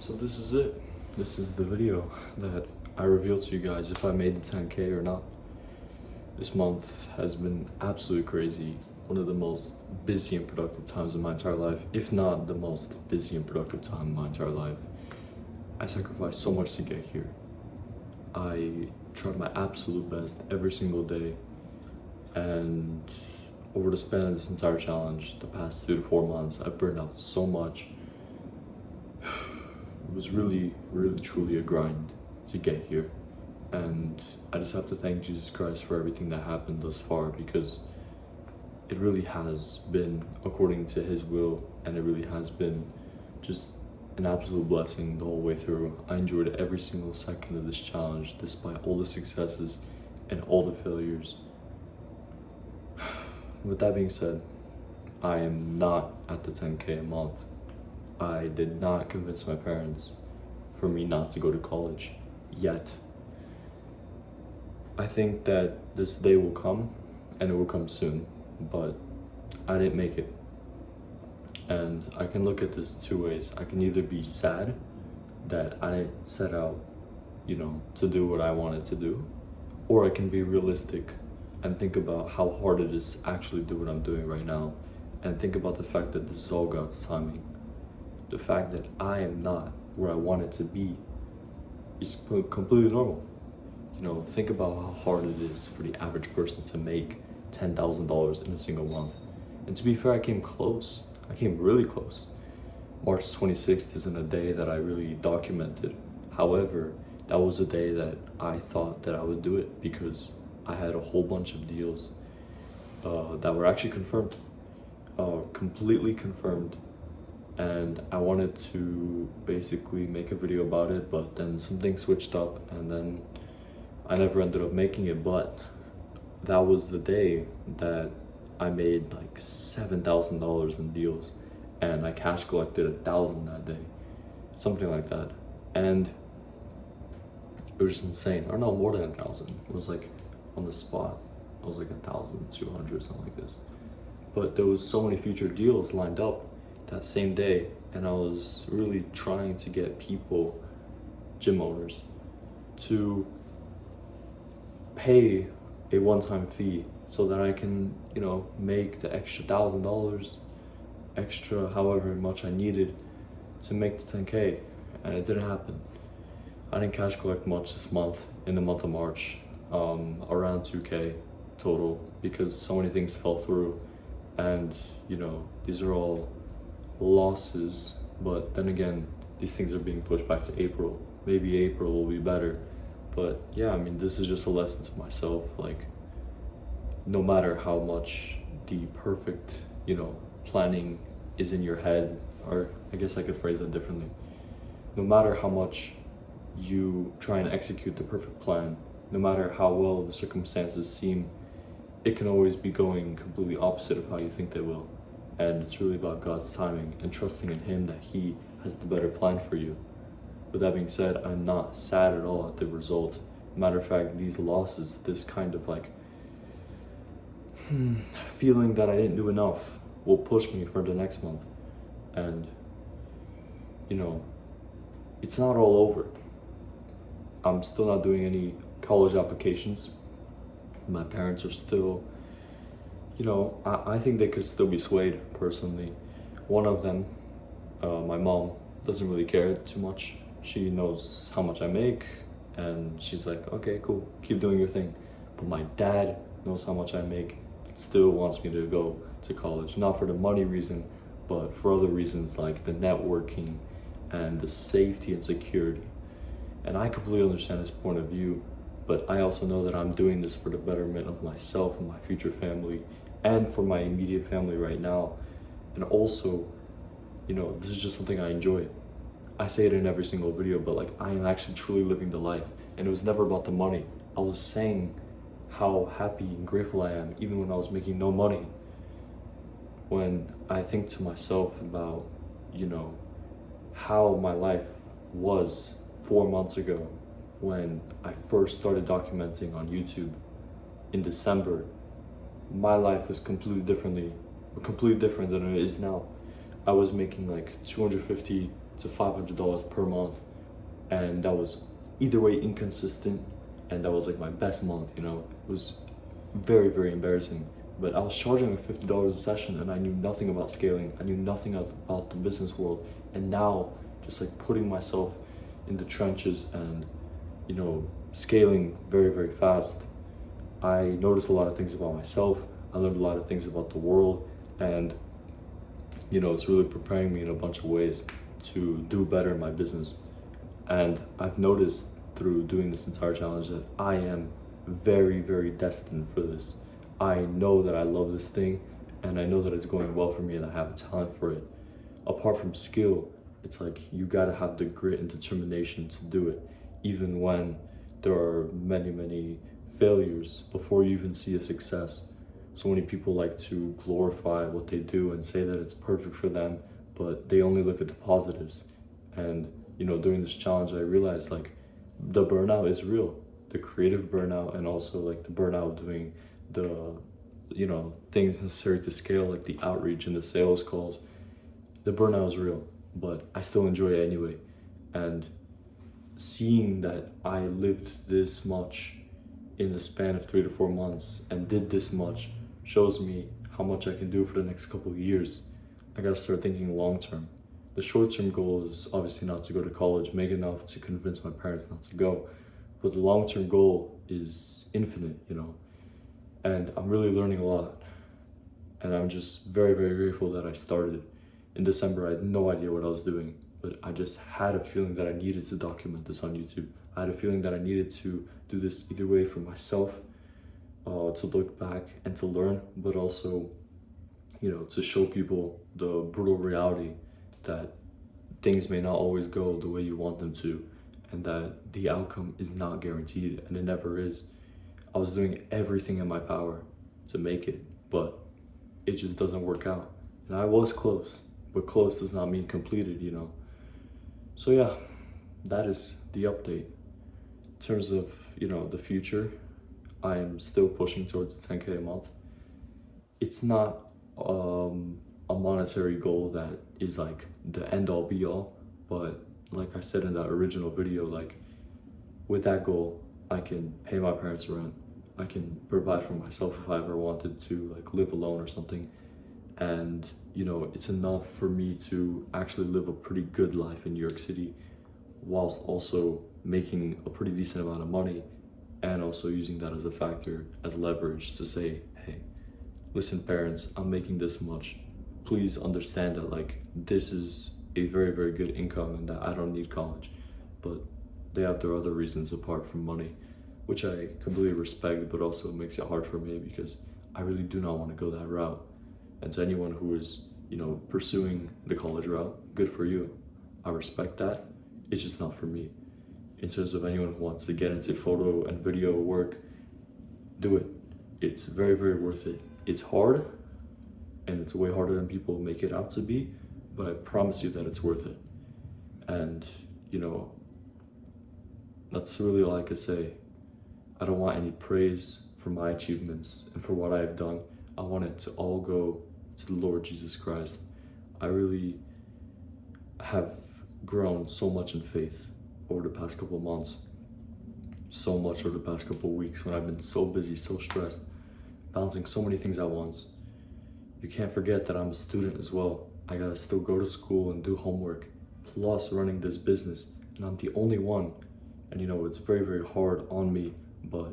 So this is it. This is the video that I revealed to you guys if I made the 10K or not. This month has been absolutely crazy. One of the most busy and productive times of my entire life, if not the most busy and productive time of my entire life. I sacrificed so much to get here. I tried my absolute best every single day, and over the span of this entire challenge, the past 2 to 4 months, I burned out so much. It was really, truly a grind to get here. And I just have to thank Jesus Christ for everything that happened thus far, because it really has been according to His will, and it really has been just an absolute blessing the whole way through. I enjoyed every single second of this challenge, despite all the successes and all the failures. With that being said, I am not at the 10K a month. I did not convince my parents for me not to go to college yet. I think that this day will come, and it will come soon, but I didn't make it. And I can look at this two ways. I can either be sad that I didn't set out, to do what I wanted to do, or I can be realistic and think about how hard it is to actually do what I'm doing right now, and think about the fact that this is all God's timing. The fact that I am not where I wanted to be is completely normal. Think about how hard it is for the average person to make $10,000 in a single month. And to be fair, I came close. I came really close. March 26th isn't a day that I really documented. However, that was a day that I thought that I would do it, because I had a whole bunch of deals that were actually confirmed, completely confirmed. And I wanted to basically make a video about it, but then something switched up, and then I never ended up making it. But that was the day that I made like $7,000 in deals, and I cash collected $1,000 that day, something like that. And it was just insane. Or no, more than 1,000. It was like on the spot, it was like 1,200, something like this. But there was so many future deals lined up that same day, and I was really trying to get people, gym owners, to pay a one-time fee so that I can, make the extra $1,000, extra however much I needed to make the 10K, and it didn't happen. I didn't cash collect much this month, in the month of March, around 2K total, because so many things fell through, and these are all losses. But then again, these things are being pushed back to April. Maybe April will be better. But yeah, this is just a lesson to myself. Like, no matter how much the perfect, planning is in your head, or I guess I could phrase that differently. No matter how much you try and execute the perfect plan, no matter how well the circumstances seem, it can always be going completely opposite of how you think they will. And it's really about God's timing and trusting in Him that He has the better plan for you. With that being said, I'm not sad at all at the result. Matter of fact, these losses, this kind of like feeling that I didn't do enough, will push me for the next month. And it's not all over. I'm still not doing any college applications. My parents are still, I think they could still be swayed, personally. One of them, my mom, doesn't really care too much. She knows how much I make, and she's like, okay, cool, keep doing your thing. But my dad knows how much I make, still wants me to go to college, not for the money reason, but for other reasons like the networking and the safety and security. And I completely understand his point of view, but I also know that I'm doing this for the betterment of myself and my future family, and for my immediate family right now. And also, this is just something I enjoy. I say it in every single video, but like, I am actually truly living the life, and it was never about the money. I was saying how happy and grateful I am even when I was making no money. When I think to myself about, how my life was 4 months ago, when I first started documenting on YouTube in December, my life was completely different than it is now. I was making like $250 to $500 per month, and that was either way inconsistent, and that was like my best month, you know. It was very, very embarrassing. But I was charging like $50 a session, and I knew nothing about scaling. I knew nothing about the business world. And now, just like putting myself in the trenches and, you know, scaling very, very fast, I noticed a lot of things about myself. I learned a lot of things about the world, and, you know, it's really preparing me in a bunch of ways to do better in my business. And I've noticed through doing this entire challenge that I am very, very destined for this. I know that I love this thing, and I know that it's going well for me, and I have a talent for it. Apart from skill, it's like you gotta have the grit and determination to do it, even when there are many, many failures before you even see a success. So many people like to glorify what they do and say that it's perfect for them, but they only look at the positives. And, you know, during this challenge, I realized like the burnout is real, the creative burnout, and also like the burnout of doing the, you know, things necessary to scale, like the outreach and the sales calls. The burnout is real, but I still enjoy it anyway. And seeing that I lived this much in the span of 3 to 4 months and did this much shows me how much I can do for the next couple of years. I gotta start thinking long term. The short term goal is obviously not to go to college, make enough to convince my parents not to go. But the long term goal is infinite, you know. And I'm really learning a lot. And I'm just very, very grateful that I started. In December, I had no idea what I was doing, but I just had a feeling that I needed to document this on YouTube. I had a feeling that I needed to do this either way for myself, to look back and to learn, but also, you know, to show people the brutal reality that things may not always go the way you want them to, and that the outcome is not guaranteed, and it never is. I was doing everything in my power to make it, but it just doesn't work out. And I was close, but close does not mean completed, you know. So yeah, that is the update. In terms of, you know, the future, I am still pushing towards 10K a month. It's not a monetary goal that is like the end all be all, but like I said in that original video, like with that goal, I can pay my parents rent, I can provide for myself if I ever wanted to like live alone or something, and you know, it's enough for me to actually live a pretty good life in New York City whilst also making a pretty decent amount of money, and also using that as a factor, as leverage to say, hey, listen parents, I'm making this much, please understand that like this is a very, very good income and that I don't need college. But they have their other reasons apart from money, which I completely respect, but also makes it hard for me because I really do not want to go that route. And to anyone who is, you know, pursuing the college route, good for you. I respect that. It's just not for me. In terms of anyone who wants to get into photo and video work, do it. It's very, very worth it. It's hard, and it's way harder than people make it out to be, but I promise you that it's worth it. And, you know, that's really all I can say. I don't want any praise for my achievements and for what I've done. I want it to all go to the Lord Jesus Christ. I really have grown so much in faith over the past couple of months, so much over the past couple of weeks when I've been so busy, so stressed, balancing so many things at once. You can't forget that I'm a student as well. I gotta still go to school and do homework, plus running this business, and I'm the only one. And you know, it's very, very hard on me, but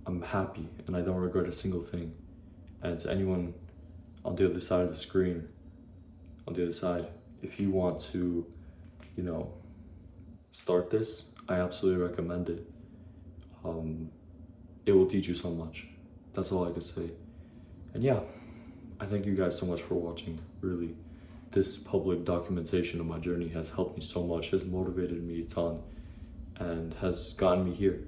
I'm happy and I don't regret a single thing. And to anyone on the other side of the screen, on the other side, if you want to, you know, start this, I absolutely recommend it. It will teach you so much. That's all I can say. And yeah, I thank you guys so much for watching. Really, this public documentation of my journey has helped me so much, has motivated me a ton, and has gotten me here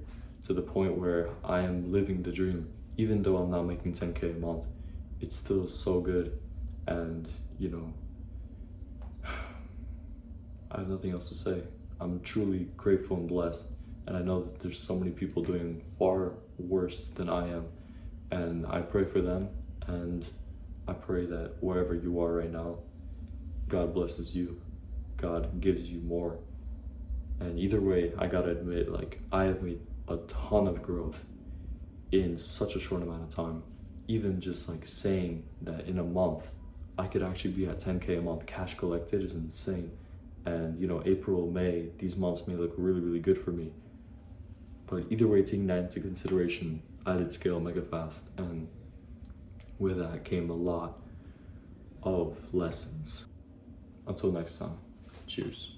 to the point where I am living the dream. Even though I'm not making 10K a month, it's still so good. And you know, I have nothing else to say. I'm truly grateful and blessed, and I know that there's so many people doing far worse than I am, and I pray for them, and I pray that wherever you are right now, God blesses you. God gives you more. And either way, I gotta admit, like, I have made a ton of growth in such a short amount of time. Even just like saying that in a month I could actually be at 10K a month cash collected is insane. And you know, April, May, these months may look really, really good for me. But either way, taking that into consideration, I did scale mega fast, and with that came a lot of lessons. Until next time, cheers.